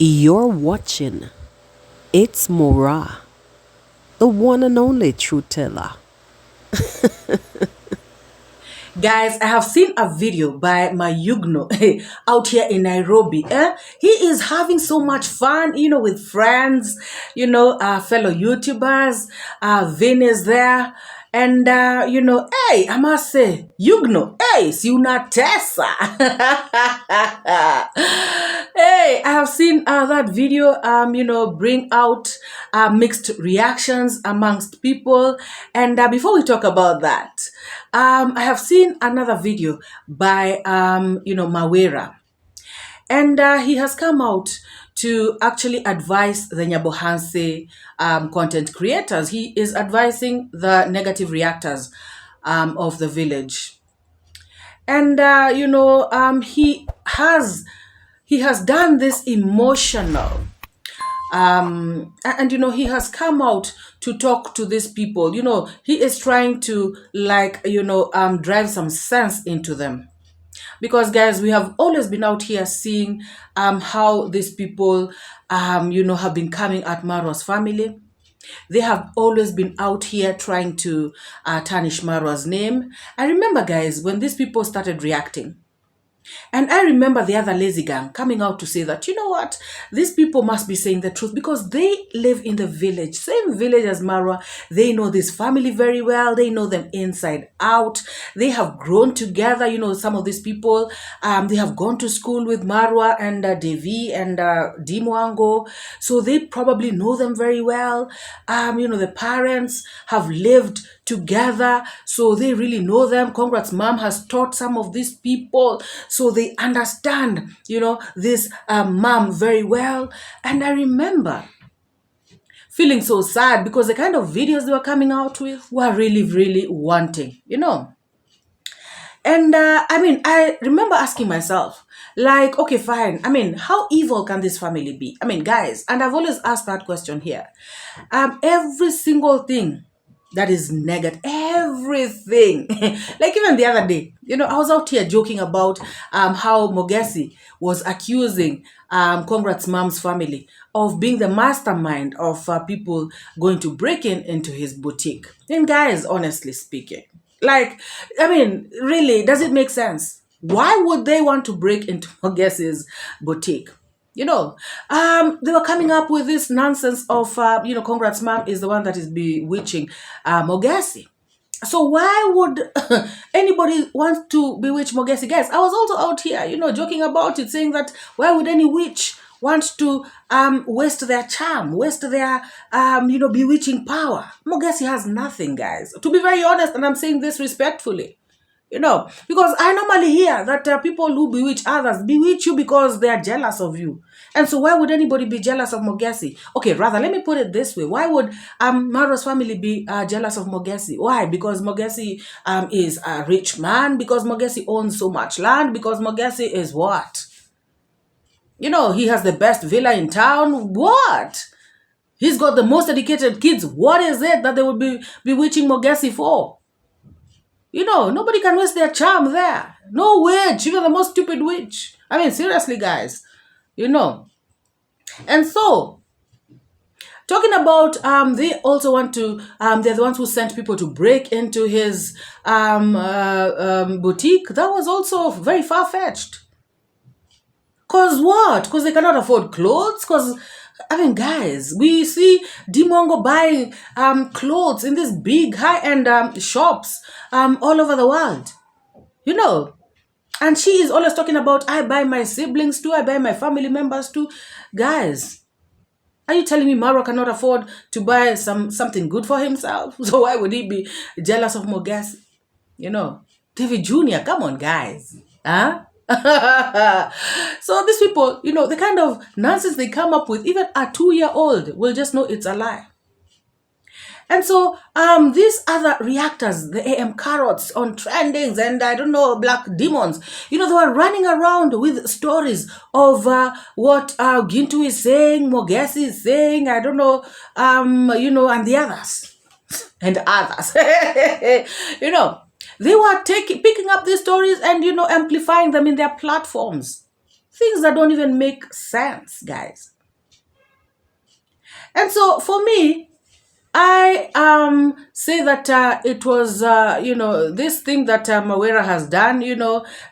You're watching It's MORAA, the one and only truth teller. Guys, I have seen a video by Mayuguno out here in Nairobi. He is having so much fun, with friends, fellow YouTubers. Vin is there. And, hey, I must say, Yugno, hey, si una tesa. Hey, I have seen that video, bring out mixed reactions amongst people. And before we talk about that, I have seen another video by, Mawira. And he has come out to actually advise the Nyabohanse content creators. He is advising the negative reactors of the village. And, he has done this emotional and he has come out to talk to these people. He is trying to drive some sense into them. Because, guys, we have always been out here seeing how these people, have been coming at Marwa's family. They have always been out here trying to tarnish Marwa's name. I remember, guys, when these people started reacting, and I remember the other lazy gang coming out to say that, you know what, these people must be saying the truth because they live in the village, same village as Marwa. They know this family very well. They know them inside out. They have grown together. Some of these people, they have gone to school with Marwa and Devi and Dimwango. So they probably know them very well. The parents have lived together, so they really know them. Congrats mom has taught some of these people, so they understand, this mom very well. And I remember feeling so sad because the kind of videos they were coming out with were really, really wanting, And I remember asking myself, okay, fine. How evil can this family be? Guys, and I've always asked that question here. Every single thing that is negative, everything. Like even the other day, I was out here joking about how Mogesi was accusing Congrats mom's family of being the mastermind of people going to break into his boutique. And guys, honestly speaking, really, does it make sense? Why would they want to break into Mogesi's boutique? They were coming up with this nonsense of, Congrats mom is the one that is bewitching Mogesi. So why would anybody want to bewitch Mogesi? Guys, I was also out here, joking about it, saying that why would any witch want to waste their charm, waste their, bewitching power? Mogesi has nothing, guys. To be very honest, and I'm saying this respectfully. Because I normally hear that people who bewitch others bewitch you because they are jealous of you. And so why would anybody be jealous of Mogesi? Okay, rather, let me put it this way. Why would Marwa's family be jealous of Mogesi? Why? Because Mogesi is a rich man? Because Mogesi owns so much land? Because Mogesi is what? He has the best villa in town? What? He's got the most educated kids. What is it that they would be bewitching Mogesi for? Nobody can waste their charm there. No witch, even the most stupid witch. Seriously, guys. And so, talking about, they also want to, they're the ones who sent people to break into his boutique. That was also very far-fetched. Because what? Because they cannot afford clothes? Because guys, we see Dimongo buying clothes in these big high-end shops all over the world. And she is always talking about, I buy my siblings too, I buy my family members too. Guys, are you telling me Maara cannot afford to buy something good for himself? So why would he be jealous of Mogesi? David Jr., come on, guys. Huh? So these people, the kind of nonsense they come up with, even a 2-year-old will just know it's a lie. And so these other reactors, the AM carrots on trendings and I don't know, black demons, they were running around with stories of what Gintu is saying, Mogesi is saying, I don't know, and the others and others. They were picking up these stories and, amplifying them in their platforms. Things that don't even make sense, guys. And so for me, I say that it was this thing that Mawira has done,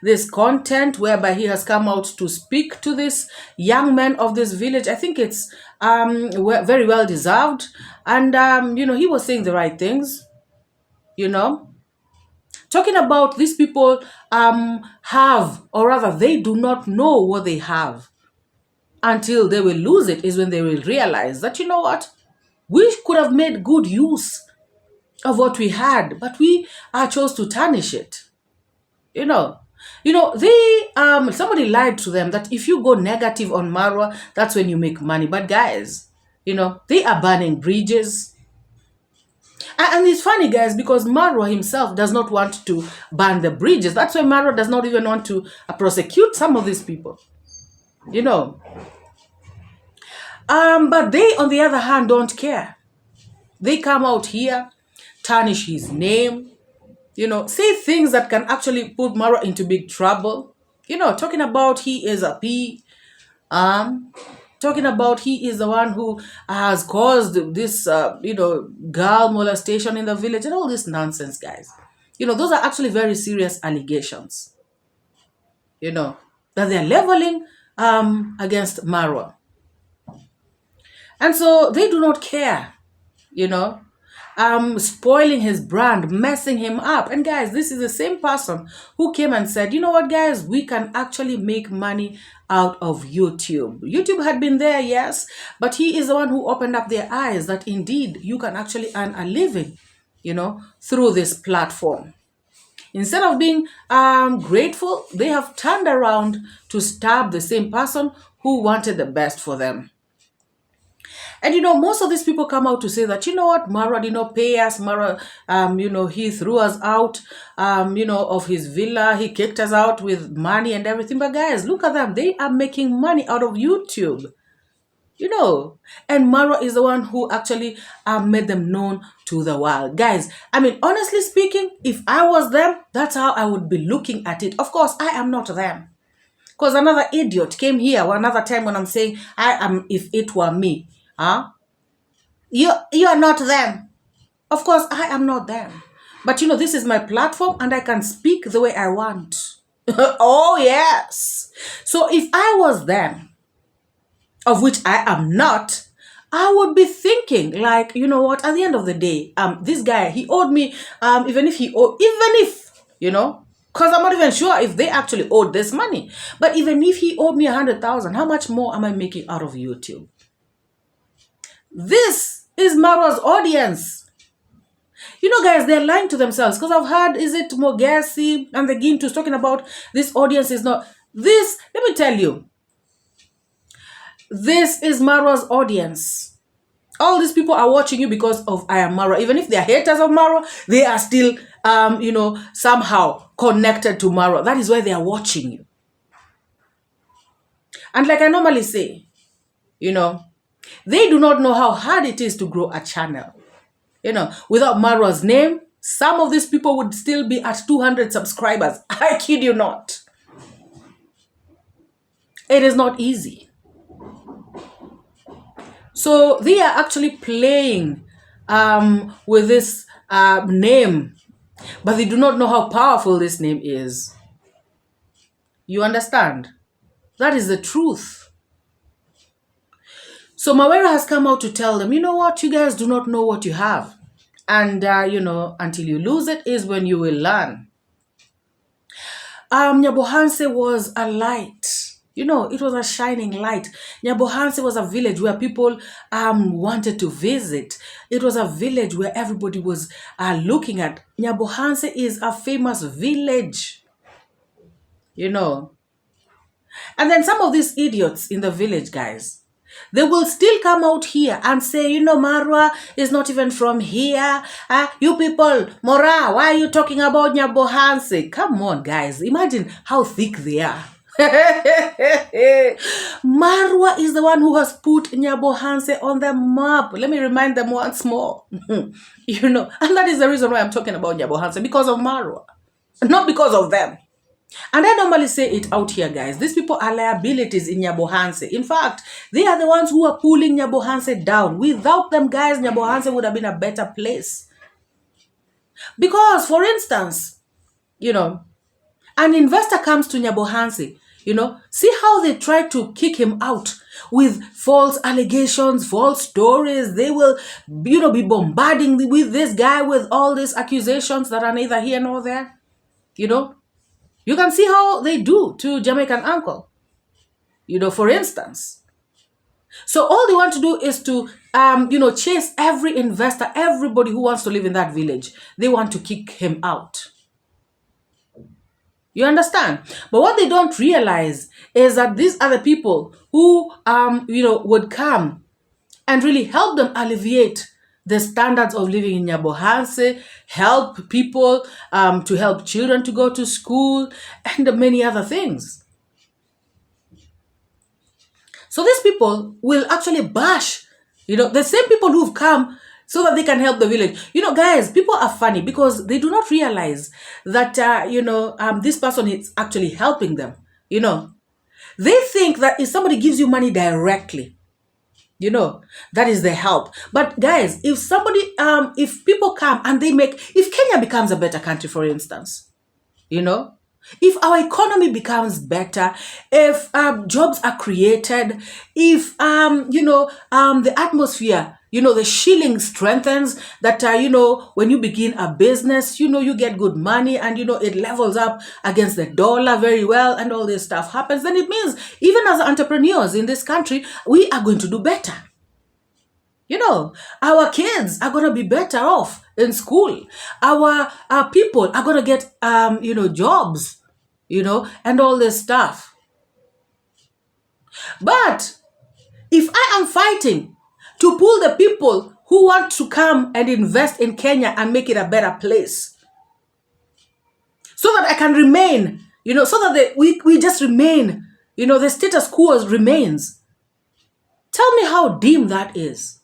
this content whereby he has come out to speak to this young men of this village. I think it's very well deserved, and he was saying the right things, talking about these people have, or rather they do not know what they have until they will lose it, is when they will realize that, you know what, we could have made good use of what we had, but we chose to tarnish it. They somebody lied to them that if you go negative on Marwa, that's when you make money. But guys, they are burning bridges. And it's funny, guys, because Marwa himself does not want to burn the bridges. That's why Marwa does not even want to prosecute some of these people. But they, on the other hand, don't care. They come out here, tarnish his name, say things that can actually put Maara into big trouble. Talking about he is a P, talking about he is the one who has caused this, girl molestation in the village and all this nonsense, guys. Those are actually very serious allegations, that they're leveling against Maara. And so they do not care, spoiling his brand, messing him up. And guys, this is the same person who came and said, you know what, guys, we can actually make money out of YouTube. YouTube had been there, yes, but he is the one who opened up their eyes that indeed you can actually earn a living, through this platform. Instead of being grateful, they have turned around to stab the same person who wanted the best for them. And most of these people come out to say that, you know what, Maara did not pay us. Maara, he threw us out, of his villa. He kicked us out with money and everything. But guys, look at them. They are making money out of YouTube, And Maara is the one who actually made them known to the world. Guys, honestly speaking, if I was them, that's how I would be looking at it. Of course, I am not them. Because another idiot came here another time when I'm saying, I am if it were me. You are not them. Of course, I am not them. But this is my platform and I can speak the way I want. Oh, yes. So if I was them, of which I am not, I would be thinking like, you know what, at the end of the day, this guy, he owed me, even if, because I'm not even sure if they actually owed this money. But even if he owed me 100,000, how much more am I making out of YouTube? This is Maara's audience. Guys, they're lying to themselves because I've heard, is it Mogesi and the Gintus talking about this audience is not this. Let me tell you, this is Maara's audience. All these people are watching you because of iammarwa. Even if they're haters of Maara, they are still, somehow connected to Maara. That is why they are watching you. And like I normally say, they do not know how hard it is to grow a channel. Without Maara's name, some of these people would still be at 200 subscribers. I kid you not. It is not easy. So they are actually playing with this name, but they do not know how powerful this name is. You understand? That is the truth. So Mawira has come out to tell them, you know what, you guys do not know what you have. And, until you lose it is when you will learn. Nyabohanse was a light. It was a shining light. Nyabohanse was a village where people wanted to visit. It was a village where everybody was looking at. Nyabohanse is a famous village. And then some of these idiots in the village, guys, they will still come out here and say, Marwa is not even from here. You people, MORAA, why are you talking about Nyabohanse? Come on, guys. Imagine how thick they are. Marwa is the one who has put Nyabohanse on the map. Let me remind them once more. And that is the reason why I'm talking about Nyabohanse, because of Marwa, not because of them. And I normally say it out here, guys. These people are liabilities in 𝐉𝐄𝐻𝐄. In fact, they are the ones who are pulling 𝐉𝐄𝐻𝐄 down. Without them, guys, 𝐉𝐄𝐻𝐄 would have been a better place. Because, for instance, an investor comes to 𝐉𝐄𝐻𝐄, see how they try to kick him out with false allegations, false stories. They will, be bombarding with this guy with all these accusations that are neither here nor there. You can see how they do to Jamaican uncle, for instance. So all they want to do is to, chase every investor, everybody who wants to live in that village. They want to kick him out. You understand? But what they don't realize is that these are the people who, would come and really help them alleviate the standards of living in 𝐉𝐄𝐻𝐄, help people to help children to go to school, and many other things. So these people will actually bash, the same people who've come so that they can help the village. Guys, people are funny because they do not realize that, this person is actually helping them. They think that if somebody gives you money directly, that is the help. But guys, if somebody, if people come and if Kenya becomes a better country, for instance, if our economy becomes better, if jobs are created, if, the atmosphere, the shilling strengthens, that, when you begin a business, you get good money and, it levels up against the dollar very well and all this stuff happens, then it means even as entrepreneurs in this country, we are going to do better. Our kids are going to be better off in school. Our people are going to get, jobs, and all this stuff. But if I am fighting to pull the people who want to come and invest in Kenya and make it a better place, so that I can remain, so that we just remain, the status quo remains, tell me how dim that is.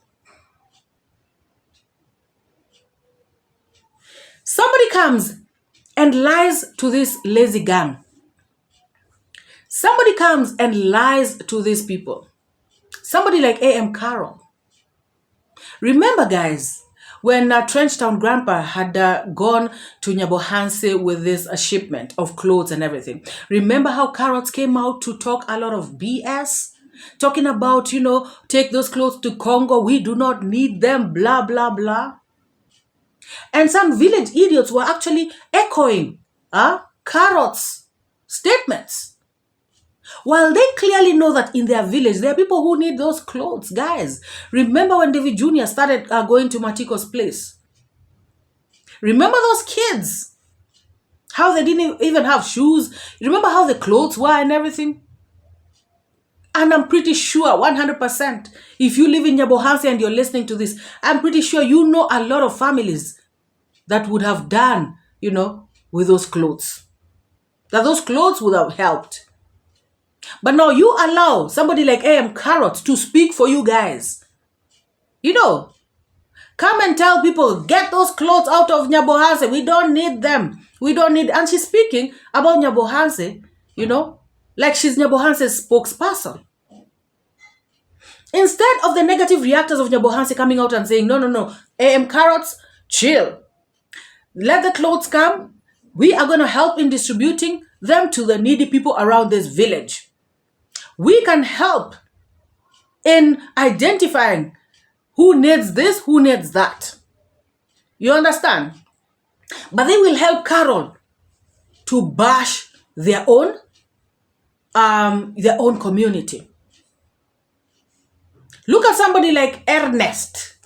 Somebody comes and lies to this lazy gang. Somebody comes and lies to these people. Somebody like A.M. Carroll. Remember, guys, when Trenchtown Grandpa had gone to 𝐉𝐄𝐻𝐄 with this shipment of clothes and everything. Remember how Carrots came out to talk a lot of BS? Talking about, take those clothes to Congo. We do not need them, blah, blah, blah. And some village idiots were actually echoing Carrot's statements. While they clearly know that in their village, there are people who need those clothes. Guys, remember when David Jr. started going to Matiko's place? Remember those kids? How they didn't even have shoes. Remember how the clothes were and everything? And I'm pretty sure, 100%, if you live in 𝐉𝐄𝐻𝐄 and you're listening to this, I'm pretty sure you know a lot of families that would have done, with those clothes. That those clothes would have helped. But now you allow somebody like A.M. Carrot to speak for you guys. Come and tell people, get those clothes out of 𝐉𝐄𝐻𝐄. We don't need them. We don't need... And she's speaking about 𝐉𝐄𝐻𝐄, like she's 𝐉𝐄𝐻𝐄's spokesperson. Instead of the negative reactors of 𝐉𝐄𝐻𝐄 coming out and saying, no, A.M. Carrots, chill. Let the clothes come. We are going to help in distributing them to the needy people around this village. We can help in identifying who needs this, who needs that. You understand? But they will help Carol to bash their own community. Look at somebody like Ernest.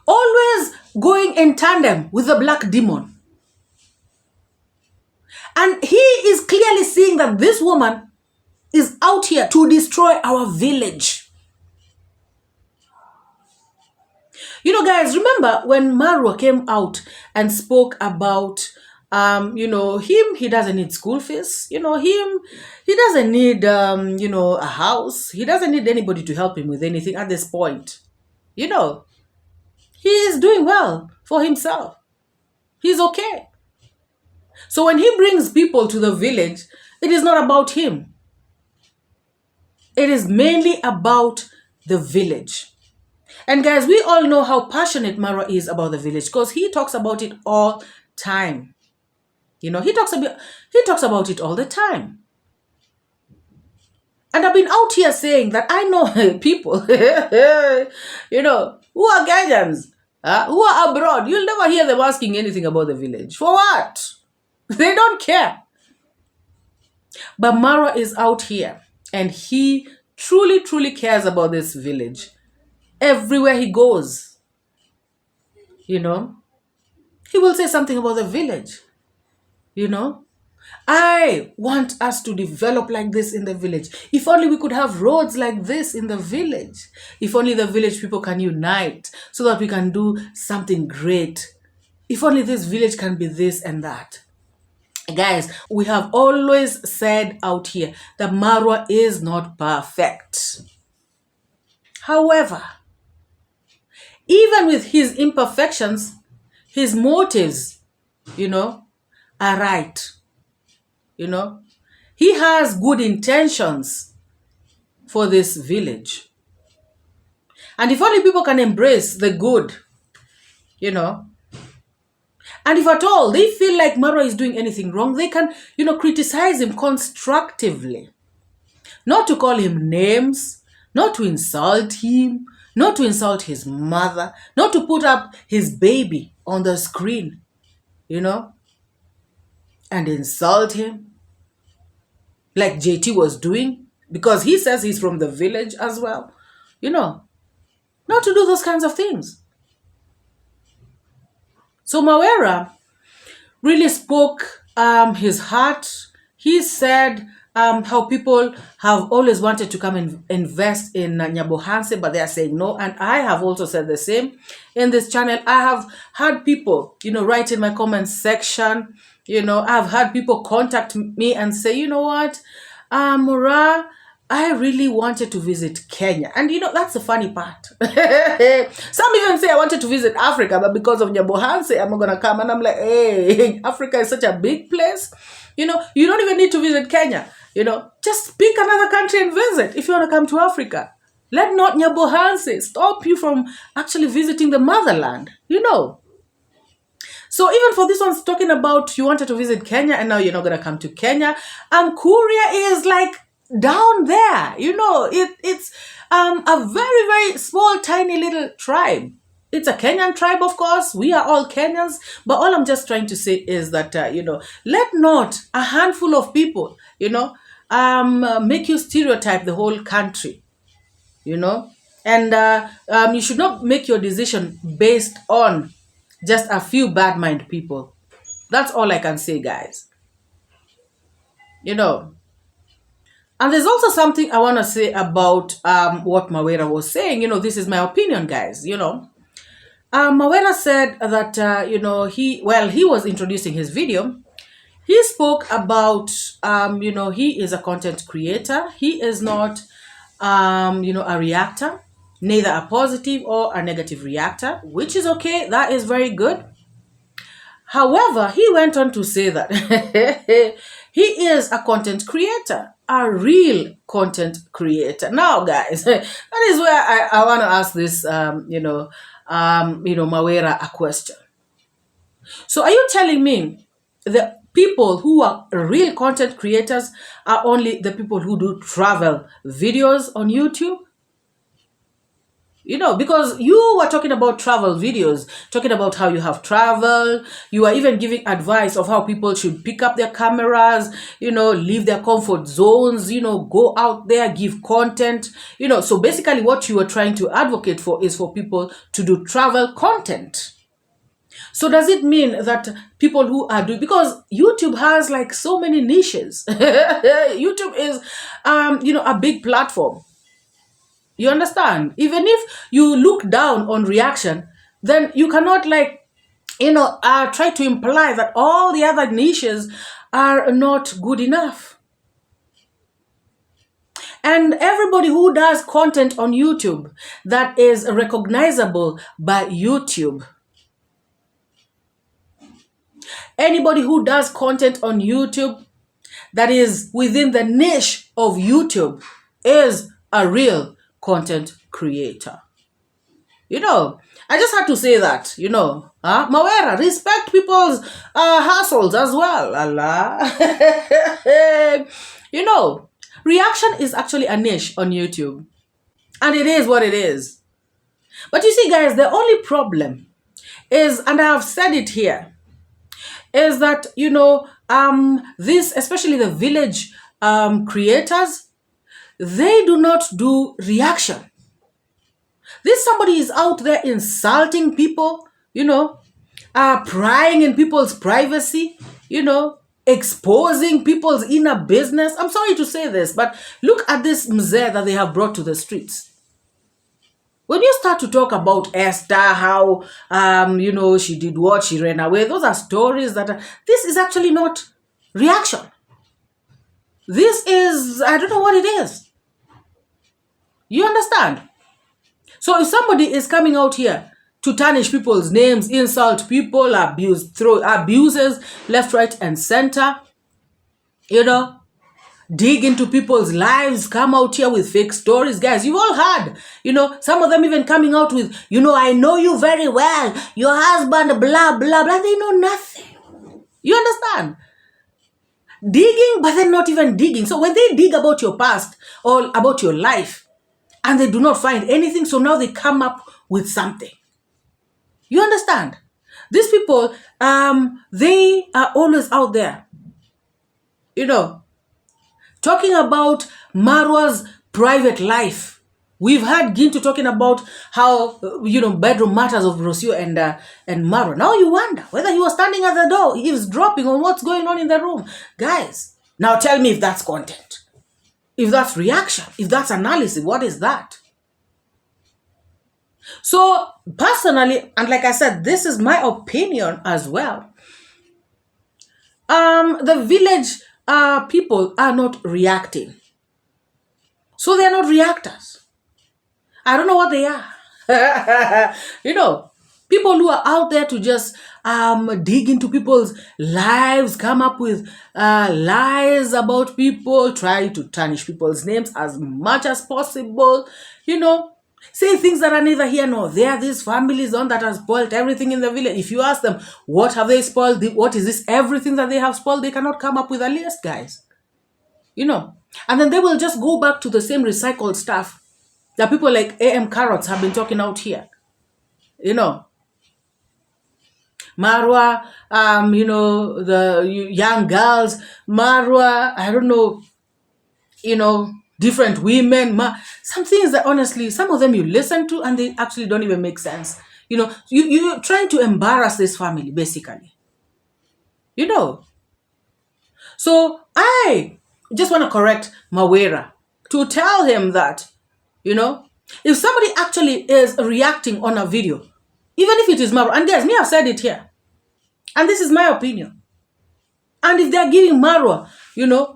Always going in tandem with the black demon. And he is clearly seeing that this woman is out here to destroy our village. Guys, remember when Maara came out and spoke about, he doesn't need school fees. He doesn't need, a house. He doesn't need anybody to help him with anything at this point. He is doing well for himself. He's okay. So when he brings people to the village, it is not about him. It is mainly about the village. And guys, we all know how passionate Maara is about the village because he talks about it all time. He talks about it all the time. And I've been out here saying that I know people, who are Kenyans, who are abroad. You'll never hear them asking anything about the village. For what? They don't care. But Maara is out here and he truly, truly cares about this village. Everywhere he goes, he will say something about the village. I want us to develop like this in the village. If only we could have roads like this in the village. If only the village people can unite so that we can do something great. If only this village can be this and that. Guys, we have always said out here that Maara is not perfect. However, even with his imperfections, his motives, are right. He has good intentions for this village. And if only people can embrace the good, and if at all they feel like Maara is doing anything wrong, they can, criticize him constructively. Not to call him names, not to insult him, not to insult his mother, not to put up his baby on the screen, and insult him like JT was doing because he says he's from the village as well. Not to do those kinds of things. So Mawera really spoke his heart. He said how people have always wanted to come and invest in Nyabohanse, but they are saying no. And I have also said the same in this channel. I have had people, write in my comments section. I've had people contact me and say, you know what, MORAA, I really wanted to visit Kenya. And that's the funny part. Some even say I wanted to visit Africa, but because of Nyabohanse, I'm not going to come. And I'm like, hey, Africa is such a big place. You don't even need to visit Kenya. Just pick another country and visit if you want to come to Africa. Let not Nyabohanse stop you from actually visiting the motherland, So even for this one's talking about you wanted to visit Kenya and now you're not going to come to Kenya. Kuria is like down there, it's a very, very small, tiny little tribe. It's a Kenyan tribe, of course. We are all Kenyans. But all I'm just trying to say is that, let not a handful of people, make you stereotype the whole country, and you should not make your decision based on just a few bad mind people. That's all I can say, guys. And there's also something I want to say about what Mawera was saying. This is my opinion, guys. Mawera said that, he was introducing his video. He spoke about, he is a content creator. He is not, a reactor, neither a positive or a negative reactor, which is okay. That is very good. However, he went on to say that he is a content creator, a real content creator. Now, guys, that is where I want to ask this, Mawera a question. So are you telling me the people who are real content creators are only the people who do travel videos on YouTube? Because you were talking about travel videos, talking about how you have traveled. You are even giving advice of how people should pick up their cameras, leave their comfort zones, go out there, give content, So basically what you are trying to advocate for is for people to do travel content. So does it mean that people who are doing, because YouTube has like so many niches. YouTube is, a big platform. You understand? Even if you look down on reaction, then you cannot try to imply that all the other niches are not good enough. And everybody who does content on YouTube that is recognizable by YouTube, Anybody who does content on YouTube that is within the niche of YouTube is a real content creator. I just had to say that, Mawera, respect people's hustles as well. Allah. Reaction is actually a niche on YouTube. And it is what it is. But you see, guys, the only problem is, and I have said it here, is that, this, especially the village creators, they do not do reaction. This somebody is out there insulting people, prying in people's privacy, exposing people's inner business. I'm sorry to say this, but look at this mzee that they have brought to the streets. When you start to talk about Esther, how, she did what, she ran away, those are stories this is actually not reaction. This is, I don't know what it is. You understand? So if somebody is coming out here to tarnish people's names, insult people, throw abuses left, right, and center, dig into people's lives, come out here with fake stories. Guys, you've all heard, some of them even coming out with, I know you very well, your husband, blah, blah, blah. They know nothing. You understand? Digging, but then not even digging. So when they dig about your past or about your life, and they do not find anything, so now they come up with something. You understand? These people, they are always out there, talking about Marwa's private life. We've heard Gintu talking about how, bedroom matters of Rocio and Marwa. Now you wonder whether he was standing at the door, eavesdropping on what's going on in the room. Guys, now tell me if that's content. If that's reaction, if that's analysis, what is that? So personally, and like I said, this is my opinion as well. The village people are not reacting. So they're not reactors. I don't know what they are. People who are out there to just dig into people's lives, come up with lies about people, try to tarnish people's names as much as possible, say things that are neither here nor there. This family is on that has spoiled everything in the village. If you ask them, what have they spoiled? What is this? Everything that they have spoiled, they cannot come up with a list, guys. And then they will just go back to the same recycled stuff that people like Carrots have been talking out here. Marwa, the young girls, Marwa, I don't know, different women, some things that honestly, some of them you listen to and they actually don't even make sense. You're trying to embarrass this family, basically. So I just want to correct Mawera to tell him that, if somebody actually is reacting on a video, even if it is Marwa, and guys, me, I've said it here, and this is my opinion. And if they're giving Marwa,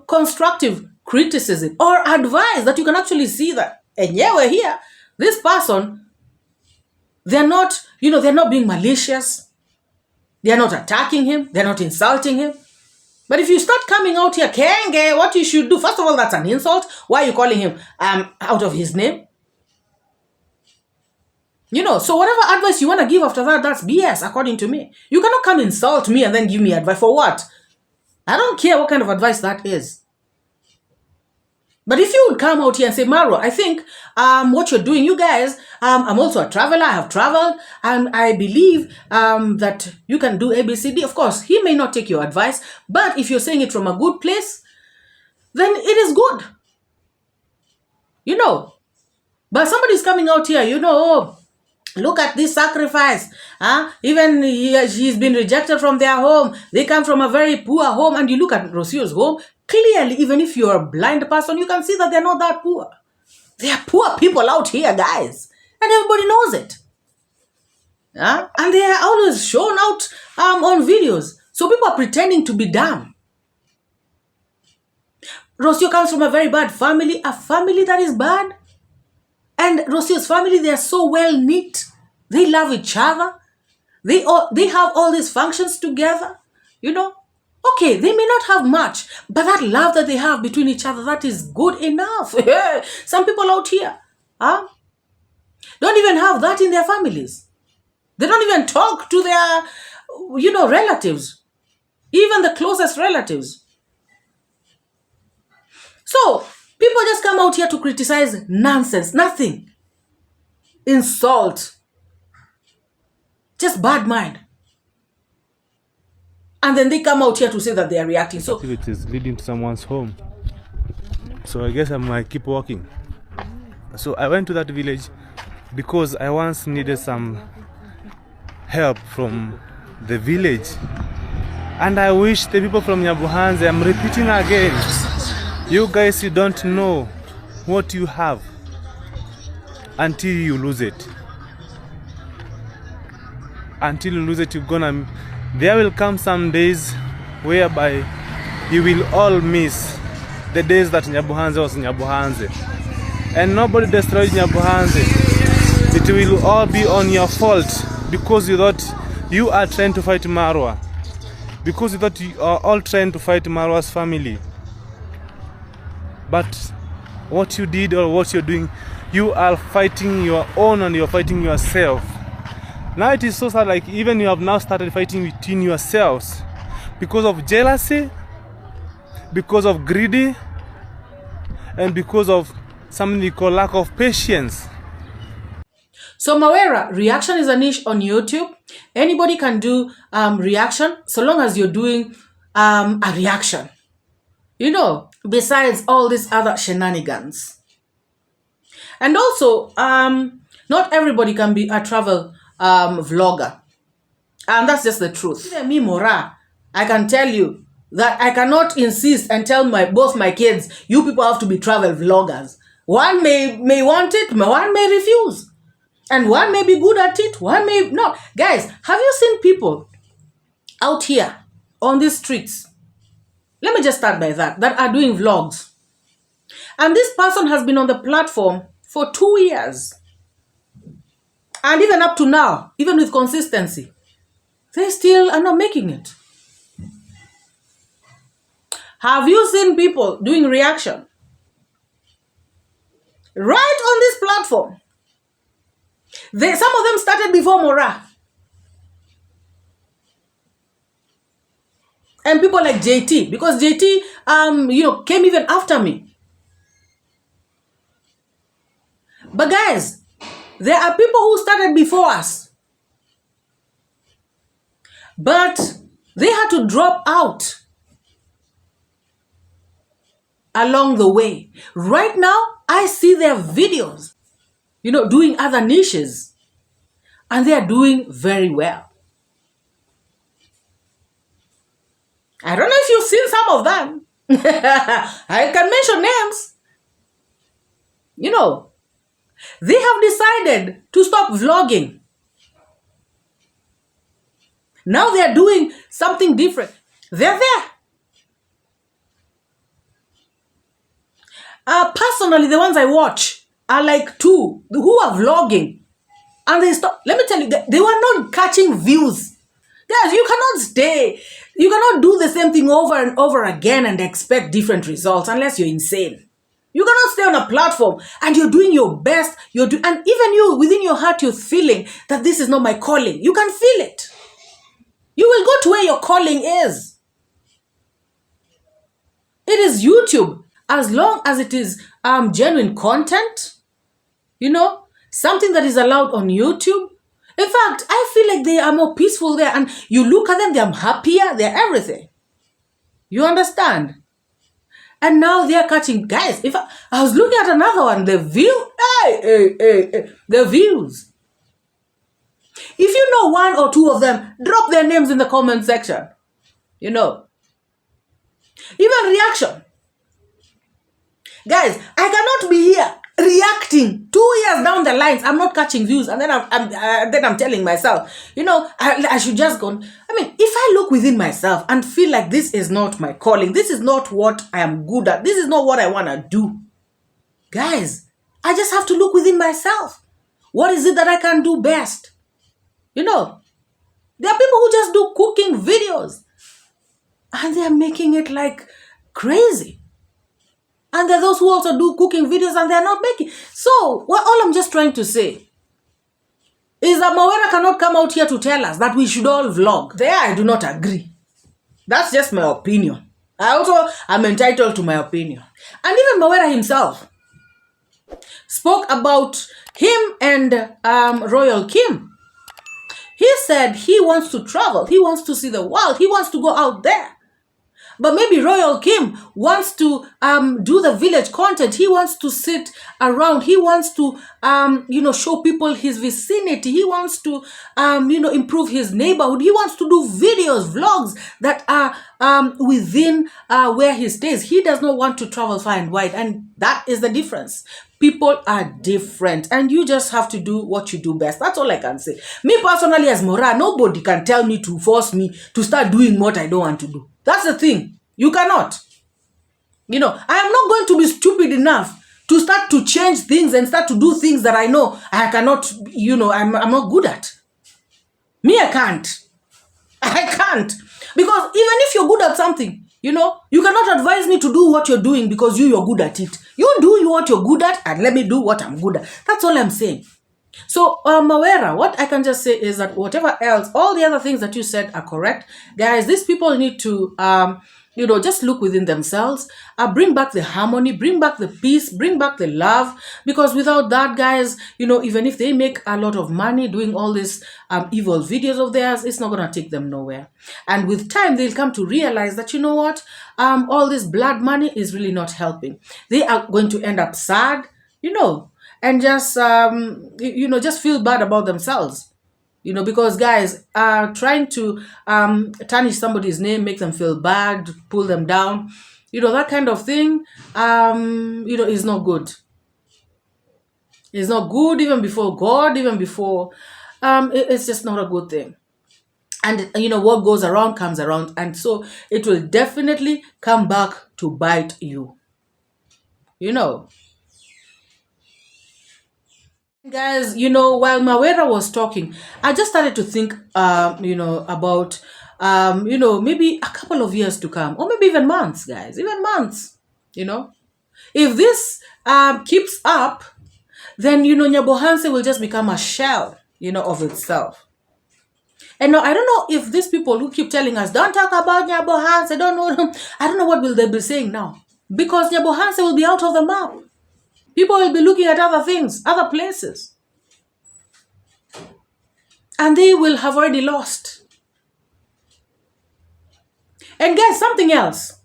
constructive criticism or advice that you can actually see that, and yeah, we're here, this person, they're not, they're not being malicious. They're not attacking him. They're not insulting him. But if you start coming out here, Kenge, what you should do, first of all, that's an insult. Why are you calling him out of his name? So whatever advice you want to give after that, that's BS, according to me. You cannot come insult me and then give me advice. For what? I don't care what kind of advice that is. But if you would come out here and say, Marwa, I think what you're doing, you guys, I'm also a traveler, I have traveled, and I believe that you can do ABCD. Of course, he may not take your advice, but if you're saying it from a good place, then it is good. But somebody's coming out here, look at this sacrifice. Even she's been rejected from their home. They come from a very poor home. And you look at Rocio's home. Clearly, even if you're a blind person, you can see that they're not that poor. They are poor people out here, guys. And everybody knows it. And they are always shown out on videos. So people are pretending to be dumb. Rocio comes from a very bad family. A family that is bad. And Rocio's family, they are so well knit. They love each other. They have all these functions together. You know, okay, they may not have much, but that love that they have between each other, that is good enough. Some people out here don't even have that in their families. They don't even talk to their, relatives, even the closest relatives. So people just come out here to criticize nonsense, nothing. Insult, just bad mind. And then they come out here to say that they are reacting. So activities leading to someone's home. So I guess I might keep walking. So I went to that village because I once needed some help from the village. And I wish the people from Nyabuhanze, I'm repeating again, you guys, you don't know what you have until you lose it. Until you lose it, there will come some days whereby you will all miss the days that Nyabuhanze was Nyabuhanze. And nobody destroyed Nyabuhanze. It will all be on your fault because you thought you are trying to fight MORAA. Because you thought you are all trying to fight MORAA's family. But what you did or what you're doing, you are fighting your own and you're fighting yourself. Now it is so sad, like even you have now started fighting between yourselves because of jealousy, because of greedy, and because of something we call lack of patience. So Mawira, reaction is a niche on YouTube. Anybody can do reaction so long as you're doing a reaction. Besides all these other shenanigans. And also, not everybody can be a travel vlogger. And that's just the truth. Even me, MORAA, I can tell you that I cannot insist and tell both my kids, you people have to be travel vloggers. One may want it, one may refuse. And one may be good at it, one may not. Guys, have you seen people out here on these streets? Let me just start by that are doing vlogs. And this person has been on the platform for 2 years. And even up to now, even with consistency, they still are not making it. Have you seen people doing reaction? Right on this platform. Some of them started before MORAA. And people like JT, because JT, came even after me. But guys, there are people who started before us. But they had to drop out along the way. Right now, I see their videos, doing other niches. And they are doing very well. I don't know if you've seen some of them. I can mention names. They have decided to stop vlogging. Now they are doing something different. They're there. Personally, the ones I watch are like 2 who are vlogging. And they stop. Let me tell you, they were not catching views. Guys, you cannot stay. You cannot do the same thing over and over again and expect different results unless you're insane. You cannot stay on a platform and you're doing your best. And even you, within your heart, you're feeling that this is not my calling. You can feel it. You will go to where your calling is. It is YouTube. As long as it is genuine content, something that is allowed on YouTube. In fact, I feel like they are more peaceful there. And you look at them, they're happier, they're everything. You understand? And now they're catching, guys. If I was looking at another one, the view, the views. If you know 1 or 2 of them, drop their names in the comment section. Even reaction. Guys, I cannot be here reacting 2 years down the lines. I'm not catching views, and then I'm telling myself, I should just go. If I look within myself and feel like this is not my calling, this is not what I am good at, this is not what I want to do, guys, I just have to look within myself. What is it that I can do best? There are people who just do cooking videos. And they're making it like crazy. And there are those who also do cooking videos and they're not making. So, all I'm just trying to say is that Mawera cannot come out here to tell us that we should all vlog. There, I do not agree. That's just my opinion. I also am entitled to my opinion. And even Mawera himself spoke about him and Royal Kim. He said he wants to travel. He wants to see the world. He wants to go out there. But maybe Royal Kim wants to do the village content. He wants to sit around. He wants to, show people his vicinity. He wants to, improve his neighborhood. He wants to do videos, vlogs that are within where he stays. He does not want to travel far and wide. And that is the difference. People are different and you just have to do what you do best. That's all I can say. Me personally as MORAA, nobody can tell me to force me to start doing what I don't want to do. That's the thing. You cannot. I am not going to be stupid enough to start to change things and start to do things that I know I cannot, I'm not good at. Me, I can't. I can't. Because even if you're good at something, you cannot advise me to do what you're doing because you're good at it. You do what you're good at and let me do what I'm good at. That's all I'm saying. So, Mawera, what I can just say is that whatever else, all the other things that you said are correct. Guys, these people need to, just look within themselves, bring back the harmony, bring back the peace, bring back the love. Because without that, guys, even if they make a lot of money doing all these evil videos of theirs, it's not going to take them nowhere. And with time, they'll come to realize that, all this blood money is really not helping. They are going to end up sad, and just, just feel bad about themselves, because guys are trying to tarnish somebody's name, make them feel bad, pull them down, that kind of thing, is not good. It's not good even before God, even before, it's just not a good thing. And, what goes around comes around. And so it will definitely come back to bite you, Guys, while Mawera was talking, I just started to think, about, maybe a couple of years to come, or maybe even months, guys, even months, If this keeps up, then, Nyabohanse will just become a shell, of itself. And now, I don't know if these people who keep telling us, don't talk about Nyabohanse, I don't know what will they be saying now. Because Nyabohanse will be out of the map. People will be looking at other things, other places. And they will have already lost. And guys, something else.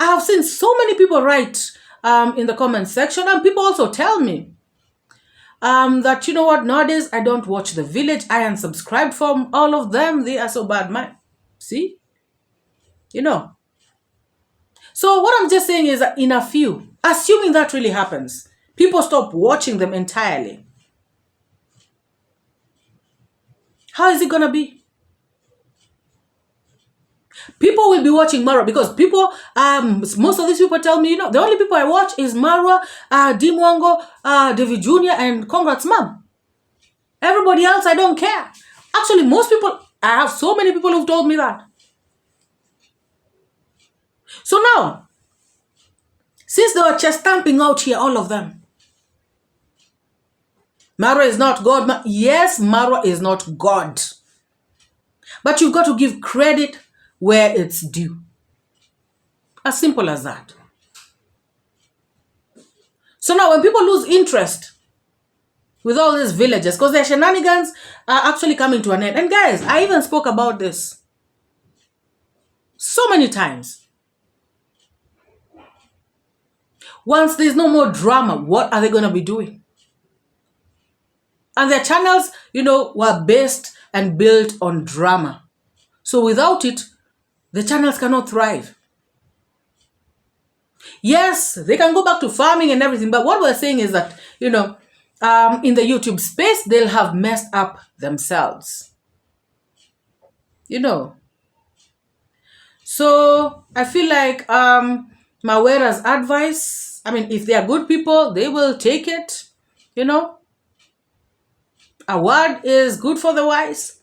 I have seen so many people write in the comment section, and people also tell me that, nowadays I don't watch The Village. I unsubscribed from all of them. They are so bad, man. See? So what I'm just saying is that in a few, assuming that really happens, people stop watching them entirely. How is it going to be? People will be watching Maara because people, most of these people tell me, the only people I watch is Maara, Dimwango, David Jr. and Congrats Mom. Everybody else, I don't care. Actually, most people, I have so many people who've told me that. So now, since they were chest stamping out here, all of them, Maara is not God. Yes, Maara is not God. But you've got to give credit where it's due. As simple as that. So now when people lose interest with all these villages, because their shenanigans are actually coming to an end. And guys, I even spoke about this so many times. Once there's no more drama, what are they going to be doing? And their channels, were based and built on drama. So without it, the channels cannot thrive. Yes, they can go back to farming and everything, but what we're saying is that, in the YouTube space, they'll have messed up themselves. So I feel like Mawera's advice, if they are good people, they will take it, A word is good for the wise.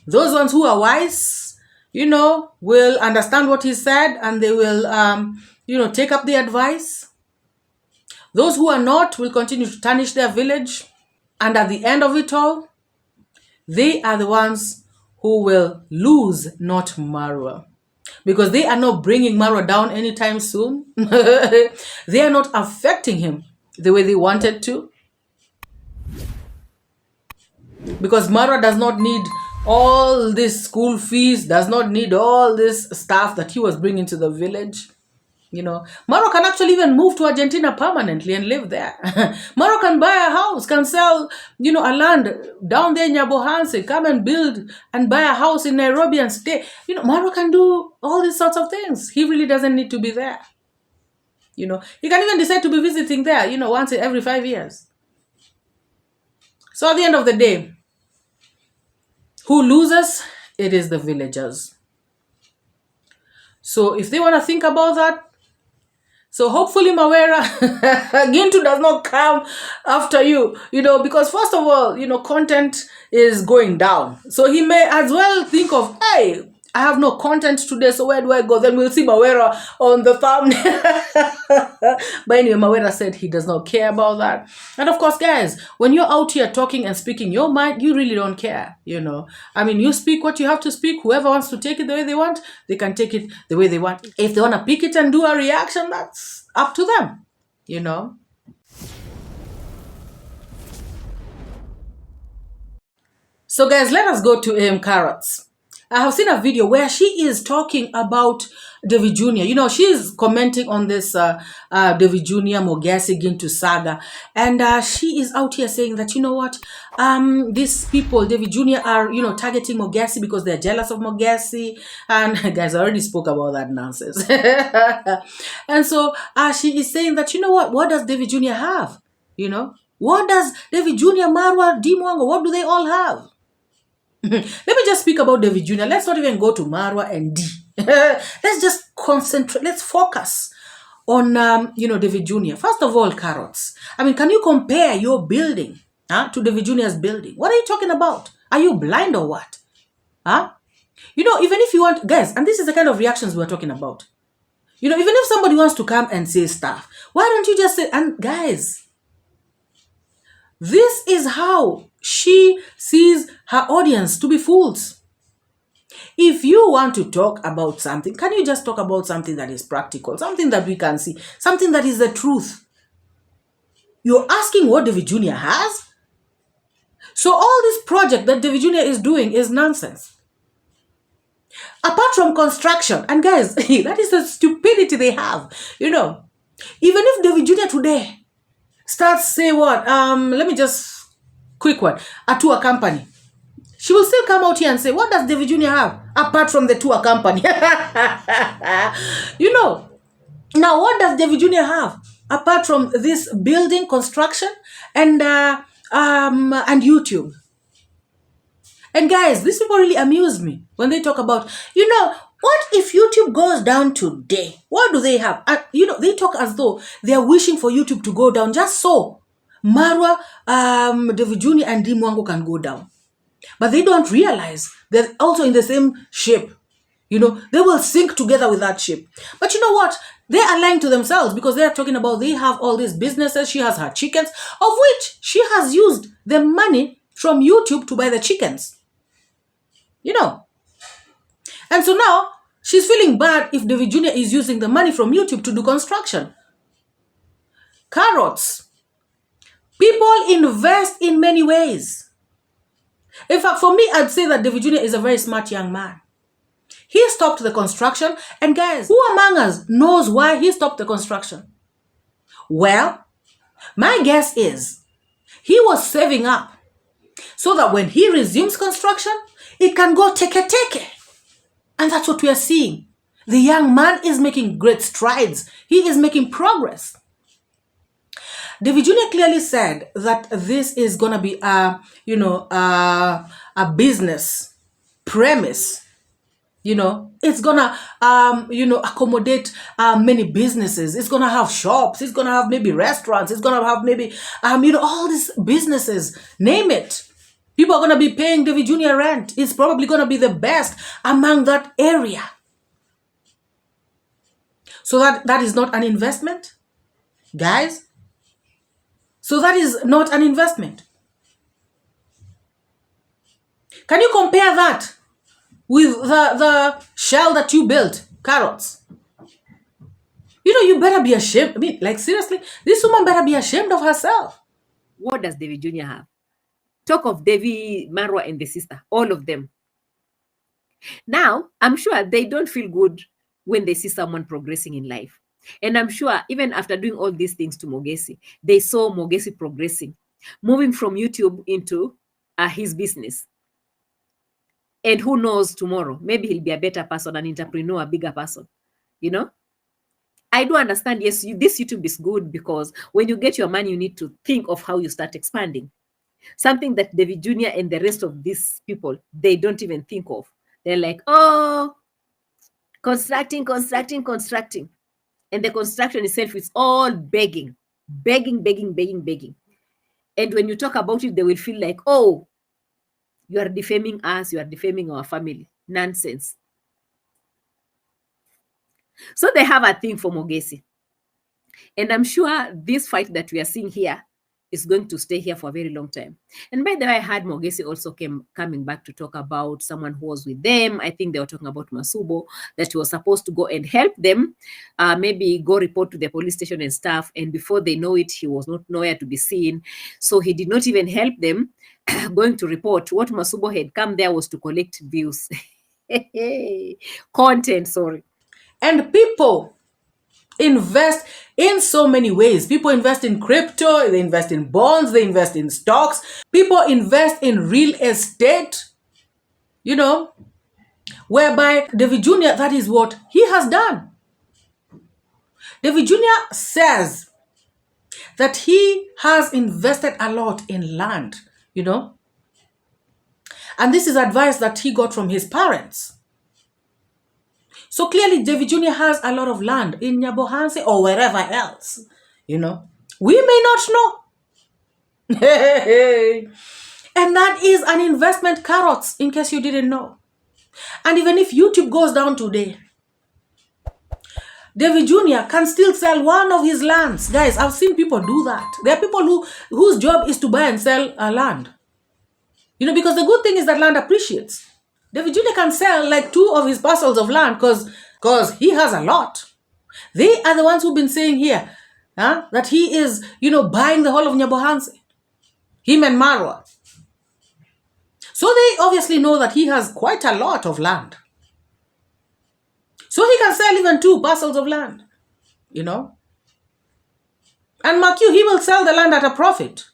Those ones who are wise, will understand what he said, and they will, take up the advice. Those who are not will continue to tarnish their village. And at the end of it all, they are the ones who will lose, not MORAA. Because they are not bringing MORAA down anytime soon. They are not affecting him the way they wanted to. Because MORAA does not need all this school fees, does not need all this stuff that he was bringing to the village. MORAA can actually even move to Argentina permanently and live there. MORAA can buy a house, can sell, a land down there in Nyabohanse, come and build and buy a house in Nairobi and stay. MORAA can do all these sorts of things. He really doesn't need to be there. He can even decide to be visiting there, once every 5 years. So at the end of the day, who loses? It is the villagers. So if they want to think about that, so hopefully Mawera, Gintu does not come after you, because first of all, content is going down. So he may as well think of, hey, I have no content today, so where do I go? Then we'll see Mawera on the thumbnail. But anyway, Mawera said he does not care about that. And of course, guys, when you're out here talking and speaking your mind, you really don't care, you speak what you have to speak. Whoever wants to take it the way they want, they can take it the way they want. If they want to pick it and do a reaction, that's up to them, So guys, let us go to 𝐾𝐿. I have seen a video where she is talking about David Jr. She is commenting on this David Jr. Mogesi Gintu saga. And she is out here saying that, these people, David Jr. are, targeting Mogesi because they're jealous of Mogesi. And guys, I already spoke about that nonsense. And so she is saying that, what does David Jr. have? What does David Jr., MORAA, Dimwango, what do they all have? Let me just speak about David Jr. Let's not even go to MORAA and D. Let's just concentrate. Let's focus on, David Jr. First of all, carrots. Can you compare your building to David Jr.'s building? What are you talking about? Are you blind or what? Even if you want, guys, and this is the kind of reactions we're talking about. Even if somebody wants to come and say stuff, why don't you just say, and guys, this is how she sees her audience to be fools. If you want to talk about something, can you just talk about something that is practical, something that we can see, something that is the truth? You're asking what David Jr. has? So all this project that David Jr. is doing is nonsense. Apart from construction, and guys, that is the stupidity they have. Even if David Jr. today starts say what? Let me just quick one. A tour company. She will still come out here and say, what does David Jr. have apart from the tour company? Now what does David Jr. have apart from this building construction and YouTube? And guys, these people really amuse me when they talk about, what if YouTube goes down today? What do they have? They talk as though they're wishing for YouTube to go down just so MORAA, David Jr. and Dimwango can go down. But they don't realize they're also in the same ship. They will sink together with that ship. But you know what? They are lying to themselves because they are talking about they have all these businesses. She has her chickens, of which she has used the money from YouTube to buy the chickens. And so now she's feeling bad if David Jr. is using the money from YouTube to do construction. Carrots. People invest in many ways. In fact, for me, I'd say that David Jr. is a very smart young man. He stopped the construction. And guys, who among us knows why he stopped the construction? Well, my guess is he was saving up so that when he resumes construction, it can go teke. And that's what we are seeing. The young man is making great strides. He is making progress. David Jr. clearly said that this is going to be a business premise. It's going to, accommodate many businesses. It's going to have shops. It's going to have maybe restaurants. It's going to have maybe, all these businesses, name it. People are going to be paying David Jr. rent. It's probably going to be the best among that area. So that is not an investment, guys. So that is not an investment. Can you compare that with the shell that you built, carrots? You know, you better be ashamed. I mean, like, seriously, this woman better be ashamed of herself. What does David Jr. have? Talk of Devi, Marwa, and the sister, all of them. Now, I'm sure they don't feel good when they see someone progressing in life. And I'm sure even after doing all these things to Mogesi, they saw Mogesi progressing, moving from YouTube into his business. And who knows tomorrow, maybe he'll be a better person, an entrepreneur, a bigger person, you know? I do understand, yes, this YouTube is good because when you get your money, you need to think of how you start expanding. Something that David Jr. and the rest of these people, they don't even think of. They're like, oh, constructing. And the construction itself is all begging. And when you talk about it, they will feel like, oh, you are defaming us, you are defaming our family. Nonsense. So they have a thing for Mogesi. And I'm sure this fight that we are seeing here is going to stay here for a very long time. And by the way, I heard Mogesi also coming back to talk about someone who was with them. I think they were talking about Masubo, that he was supposed to go and help them, maybe go report to the police station and stuff. And before they know it, he was not nowhere to be seen. So he did not even help them going to report. What Masubo had come there was to collect views. Content, sorry. And people invest in so many ways. People invest in crypto, they invest in bonds, they invest in stocks. People invest in real estate, you know, whereby David Jr., that is what he has done. David Jr. says that he has invested a lot in land, you know, and this is advice that he got from his parents. So clearly, David Jr. has a lot of land in Nyabohanse or wherever else, you know. We may not know. And that is an investment, carrots, in case you didn't know. And even if YouTube goes down today, David Jr. can still sell one of his lands. Guys, I've seen people do that. There are people whose job is to buy and sell land. You know, because the good thing is that land appreciates. David Jr. can sell like 2 of his parcels of land because he has a lot. They are the ones who've been saying here that he is, you know, buying the whole of Nyabohanse. Him and Marwa. So they obviously know that he has quite a lot of land. So he can sell even 2 parcels of land, you know. And mark you, he will sell the land at a profit.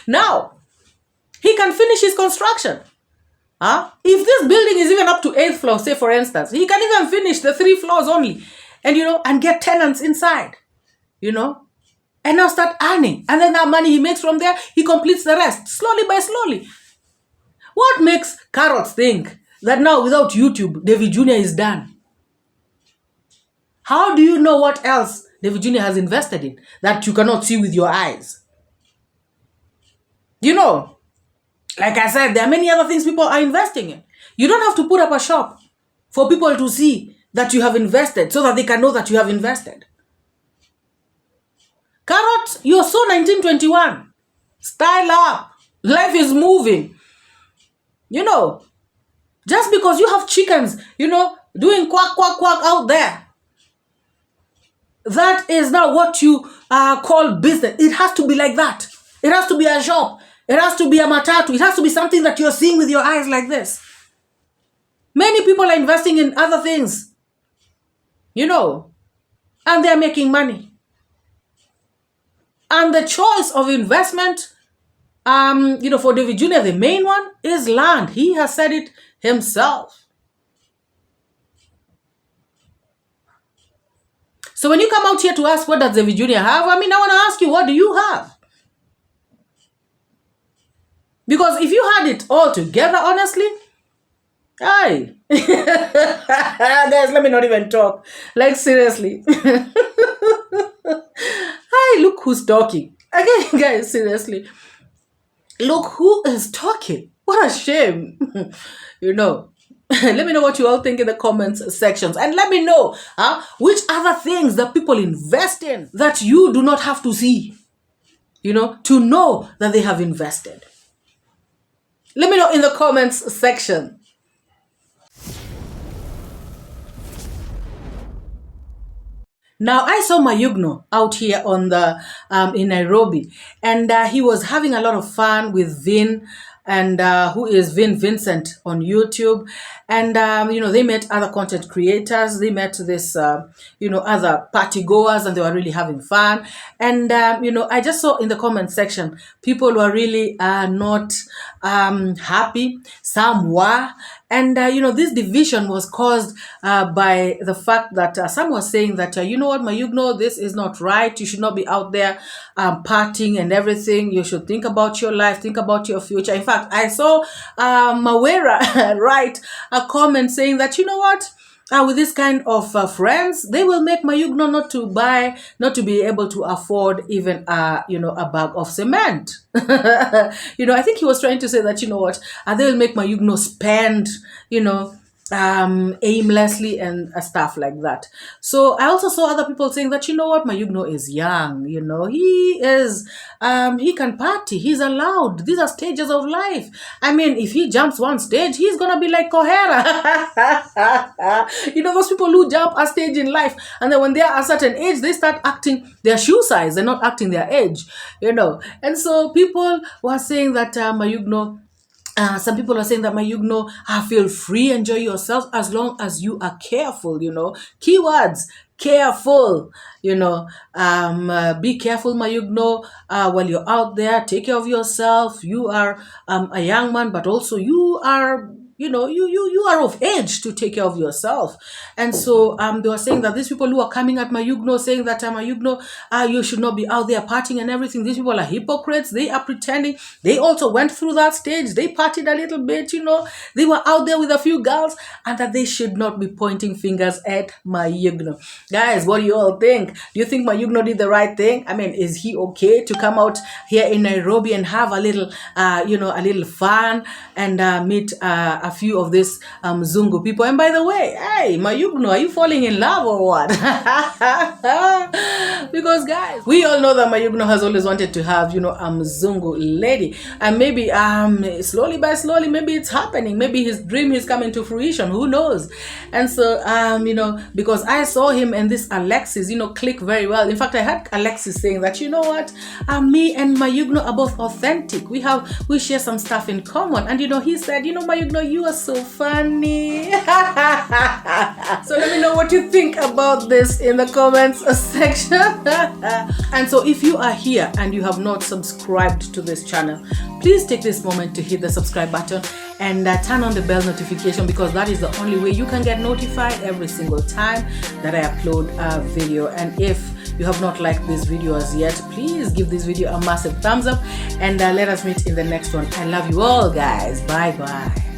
Now, he can finish his construction. If this building is even up to 8th floor, say for instance, he can even finish the 3 floors only, and, you know, and get tenants inside, you know, and now start earning. And then that money he makes from there, he completes the rest, slowly by slowly. What makes carrots think that now without YouTube, David Jr. is done? How do you know what else David Jr. has invested in that you cannot see with your eyes? You know, like I said, there are many other things people are investing in. You don't have to put up a shop for people to see that you have invested so that they can know that you have invested. Carrot, you're so 1921. Style up. Life is moving. You know, just because you have chickens, you know, doing quack, quack, quack out there, that is now what you call business. It has to be like that. It has to be a shop. It has to be a matatu. It has to be something that you're seeing with your eyes like this. Many people are investing in other things, you know, and they're making money. And the choice of investment, you know, for David Jr., the main one is land. He has said it himself. So when you come out here to ask what does David Jr. have, I mean, I want to ask you, what do you have? Because if you had it all together, honestly, aye. Guys, let me not even talk. Like, seriously. Aye, look who's talking. Again, guys, seriously. Look who is talking. What a shame. you know. Let me know what you all think in the comments sections. And let me know which other things that people invest in that you do not have to see, to know that they have invested. Let me know in the comments section. Now, I saw Mayuguno out here on the in Nairobi, and he was having a lot of fun with Vin, and who is Vin Vincent on YouTube. And they met other content creators. They met this other party goers, and they were really having fun. And I just saw in the comment section people were really not happy. Some were. And, this division was caused by the fact that some were saying that, you know what, Mayuguno, this is not right. You should not be out there partying and everything. You should think about your life, think about your future. In fact, I saw MORAA write a comment saying that, you know what, with this kind of friends, they will make Mayuguno not to be able to afford even a bag of cement. I think he was trying to say that, you know what, they will make Mayuguno spend, aimlessly and stuff like that. So I also saw other people saying that, you know what, Mayuguno is young, he is, he can party, he's allowed. These are stages of life. I mean, if he jumps one stage, he's gonna be like 𝐂𝐎𝐏. Those people who jump a stage in life, and then when they are a certain age, they start acting their shoe size. They're not acting their age, And so people were saying that Mayuguno, some people are saying that Mayuguno, feel free, enjoy yourself as long as you are careful, Keywords, careful, be careful, Mayuguno, while you're out there. Take care of yourself. You are a young man, but also you are you are of age to take care of yourself. And so they were saying that these people who are coming at Mayuguno, saying that Mayuguno, you should not be out there partying and everything. These people are hypocrites. They are pretending. They also went through that stage. They partied a little bit, They were out there with a few girls, and that they should not be pointing fingers at Mayuguno. Guys, what do you all think? Do you think Mayuguno did the right thing? I mean, is he okay to come out here in Nairobi and have a little, a little fun and meet a few of these Zungu people? And by the way, hey, Mayuguno, are you falling in love or what? Because guys, we all know that Mayuguno has always wanted to have, Zungu lady. And maybe slowly by slowly, maybe it's happening. Maybe his dream is coming to fruition. Who knows? And so, because I saw him and this Alexis, click very well. In fact, I heard Alexis saying that, you know what, me and Mayuguno are both authentic. We share some stuff in common. And, he said, Mayuguno, you are so funny. So let me know what you think about this in the comments section. And so if you are here and you have not subscribed to this channel, please take this moment to hit the subscribe button and turn on the bell notification, because that is the only way you can get notified every single time that I upload a video. And if you have not liked this video as yet, please give this video a massive thumbs up, and let us meet in the next one. I love you all, guys. Bye bye.